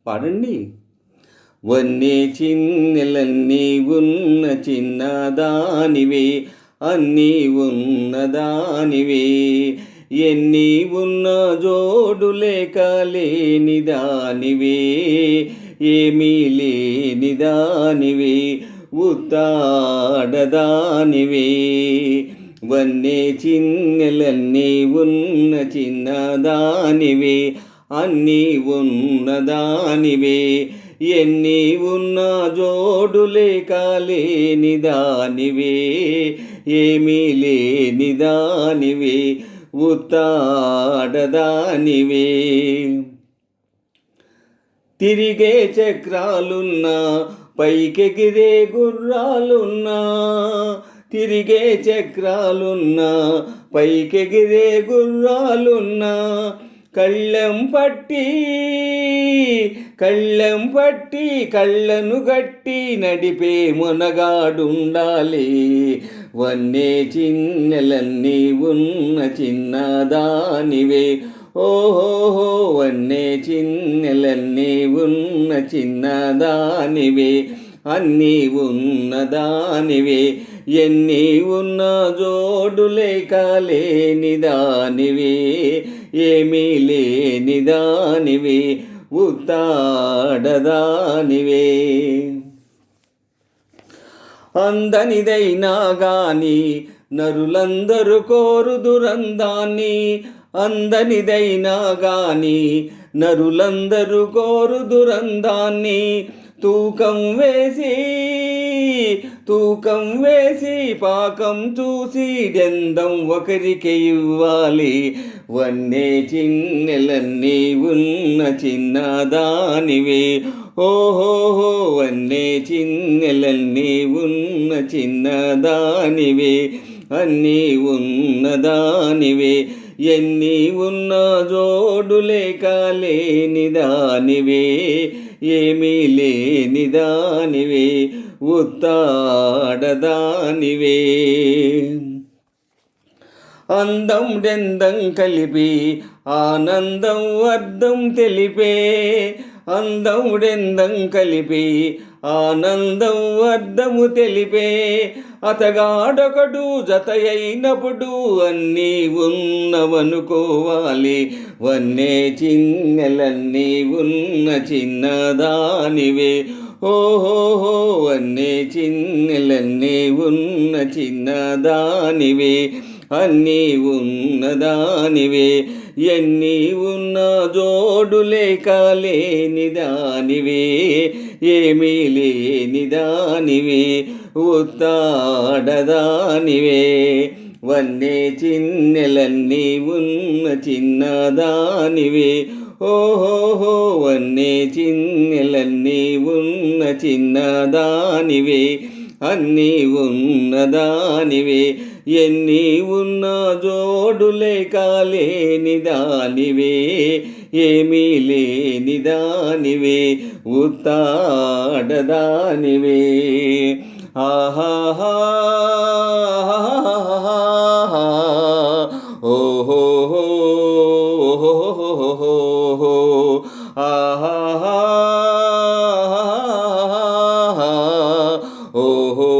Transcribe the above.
పాడండి. వన్నే చిన్నెలన్నీ ఉన్న చిన్నదానివే, అన్నీ ఉన్నదానివే, ఎన్ని ఉన్న జోడు లేక లేనిదానివే, ఏమీ లేనిదానివే, ఉత్తాడదానివే. వన్నే చిన్నెలన్నీ ఉన్న చిన్నదానివే, అన్నీ ఉన్నదానివే, ఎన్ని ఉన్నా జోడు లేక లేనిదానివే, ఏమీ లేనిదానివే, ఉత్తాడదానివే. తిరిగే చక్రాలున్నా, పైకెగిరే గుర్రాలున్నా, తిరిగే చక్రాలున్నా, పైకెగిరే గుర్రాలున్నా, కళ్ళెం పట్టి కళ్ళను గట్టి నడిపే మొనగాడుండాలి. వన్నే చిన్నెలన్నీ ఉన్న చిన్నదానివే, ఓహో వన్నే చిన్నెలన్నీ ఉన్న చిన్నదానివే, అన్నీ ఉన్నదానివే, ఎన్ని ఉన్న జోడు లేక లేనిదానివే, ఏమీ లేనిదానివే, ఉత్తాడదానివే. అందనిదైనా గాని నరులందరూ కోరుదురందాన్ని, అందనిదైనా గాని నరులందరూ కోరుదురందాన్ని, తూకం వేసి పాకం చూసి డెందం ఒకరికి ఇవ్వాలి. వన్నే చిన్నెలన్నీ ఉన్న చిన్నదానివే, ఓహో వన్నే చిన్నెలన్నీ ఉన్న చిన్నదానివే, అన్నీ ఉన్నదానివే, ఎన్ని ఉన్న జోడు లేక లేనిదానివే, ఏమీ లేనిదానివే, ఉత్తాడదానివే. అందం డెందం కలిపి ఆనందం అర్థం తెలిపే, అందం డెందం కలిపి ఆనందం అర్థము తెలిపే, అతగాడొకడు జత అయినప్పుడు అన్నీ ఉన్నవనుకోవాలి. వన్నే చిన్నెలన్నీ ఉన్న చిన్నదానివే, ఓహో వన్నే చిన్నెలన్నీ ఉన్న చిన్నదానివే, అన్నీ ఉన్నదానివే, ఎన్ని ఉన్న జోడు లేక లేనిదానివే, ఏమీ లేనిదానివే, ఉత్తాడదానివే. వన్నే చిన్నెలన్నీ ఉన్న చిన్నదానివే, ఓహో వన్నే చిన్నెలన్నీ ఉన్న చిన్నదానివే, అన్నీ ఉన్నదానివే, ఎన్ని ఉన్న జోడు లేక లేనిదానివే, ఏమీ లేనిదానివే, ఉత్తాడదానివే. ఆహాహా ఓహో ఆహాహా ఓహో